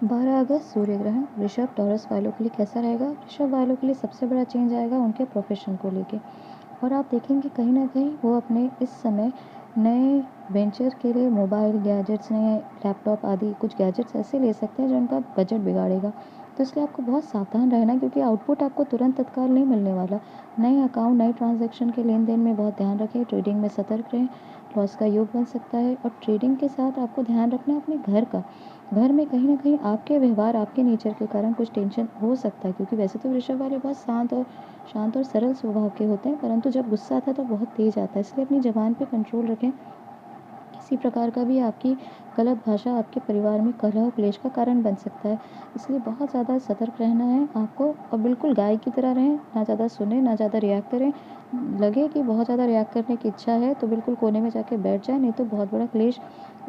12 अगस्त सूर्य ग्रहण वृषभ टॉरस वालों के लिए कैसा रहेगा? वृषभ वालों के लिए सबसे बड़ा चेंज आएगा उनके प्रोफेशन को लेके। और आप देखेंगे कहीं न कहीं वो अपने इस समय नए वेंचर के लिए मोबाइल गैजेट्स, नए लैपटॉप आदि कुछ गैजेट्स ऐसे ले सकते हैं जो उनका बजट बिगाड़ेगा। तो इसलिए आपको बहुत सावधान रहना, क्योंकि आउटपुट आपको तुरंत तत्काल नहीं मिलने वाला। नए अकाउंट, नए ट्रांज़ैक्शन के लेन-देन में बहुत ध्यान रखें, ट्रेडिंग में सतर्क रहें, लॉस का योग बन सकता है। और ट्रेडिंग के साथ आपको ध्यान रखना है अपने घर का। घर में कहीं न कहीं आपके व्यवहार, आपके नेचर के कारण कुछ टेंशन हो सकता है, क्योंकि वैसे तो वृषभ वाले बहुत शांत और सरल स्वभाव के होते हैं, परंतु जब गुस्सा आता है तो बहुत तेज़ आता है। इसलिए अपनी ज़ुबान पे कंट्रोल रखें। किसी प्रकार का भी आपकी गलत भाषा आपके परिवार में कलह क्लेश का कारण बन सकता है। इसलिए बहुत ज़्यादा सतर्क रहना है आपको, और बिल्कुल गाय की तरह रहें, ना ज़्यादा सुनें, ना ज़्यादा रिएक्ट करें। लगे कि बहुत ज़्यादा रिएक्ट करने की इच्छा है तो बिल्कुल कोने में जाके बैठ जाएँ, नहीं तो बहुत बड़ा क्लेश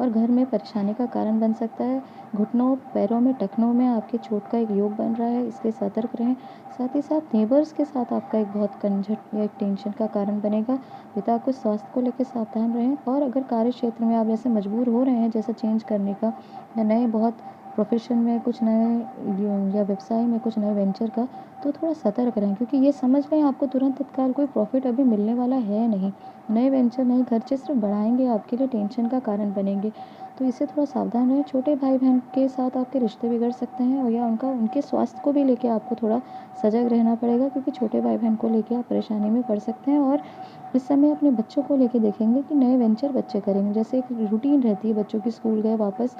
और घर में परेशानी का कारण बन सकता है। घुटनों, पैरों में, टखनों में आपके चोट का एक योग बन रहा है, इसलिए सतर्क रहें। साथ ही साथ नेबर्स के साथ आपका एक बहुत कनझट या एक टेंशन का कारण बनेगा। पिता को स्वास्थ्य को लेकर सावधान रहें। और अगर कार्य क्षेत्र में आप जैसे मजबूर हो रहे हैं जैसा चेंज करने का, या नए बहुत प्रोफेशन में कुछ नए या व्यवसाय में कुछ नए वेंचर का, तो थोड़ा सतर्क रहें, क्योंकि ये समझ लें आपको तुरंत तत्काल कोई प्रॉफिट अभी मिलने वाला है नहीं। नए वेंचर, नए खर्चे सिर्फ बढ़ाएंगे, आपके लिए टेंशन का कारण बनेंगे। तो इससे थोड़ा सावधान रहें। छोटे भाई बहन के साथ आपके रिश्ते बिगड़ सकते हैं, और या उनके स्वास्थ्य को भी लेके आपको थोड़ा सजग रहना पड़ेगा, क्योंकि छोटे भाई बहन को लेके आप परेशानी में पड़ सकते हैं। और इस समय अपने बच्चों को लेके देखेंगे कि नए वेंचर बच्चे करेंगे। जैसे एक रूटीन रहती है बच्चों की, स्कूल गए वापस,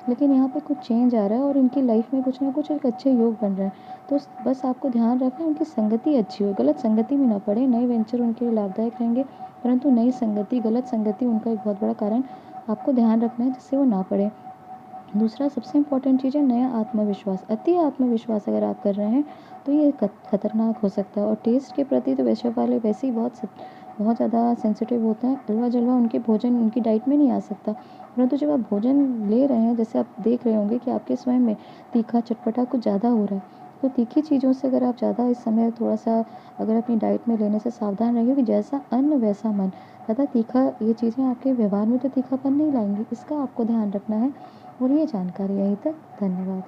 लेकिन यहाँ पे कुछ चेंज आ रहा है और इनकी लाइफ में कुछ ना कुछ एक अच्छे योग बन रहे हैं। तो बस आपको ध्यान रखना है उनकी संगति अच्छी हो, गलत संगति में ना पड़े। नए वेंचर उनके लिए लाभदायक रहेंगे, परंतु नई संगति, गलत संगति उनका एक बहुत बड़ा कारण आपको ध्यान रखना है, जिससे वो ना पड़े। दूसरा सबसे इम्पोर्टेंट चीज़ है नया आत्मविश्वास। अति आत्मविश्वास अगर आप कर रहे हैं तो ये खतरनाक हो सकता है। और टेस्ट के प्रति तो वैश्य वाले वैसे ही बहुत ज़्यादा सेंसिटिव होते हैं। हलवा-जलवा उनके भोजन, उनकी डाइट में नहीं आ सकता। परंतु जब आप भोजन ले रहे हैं, जैसे आप देख रहे होंगे कि आपके स्वयं में तीखा, चटपटा कुछ ज़्यादा हो रहा है। तो तीखी चीज़ों से अगर आप ज़्यादा इस समय थोड़ा-सा अगर अपनी डाइट में लेने से सावधान रहिए, कि जैसा अन्न वैसा मन। ज़्यादा तीखा ये चीज़ें आपके व्यवहार में तो तीखापन नहीं लाएँगी, इसका आपको ध्यान रखना है। और ये जानकारी यहीं तक। धन्यवाद।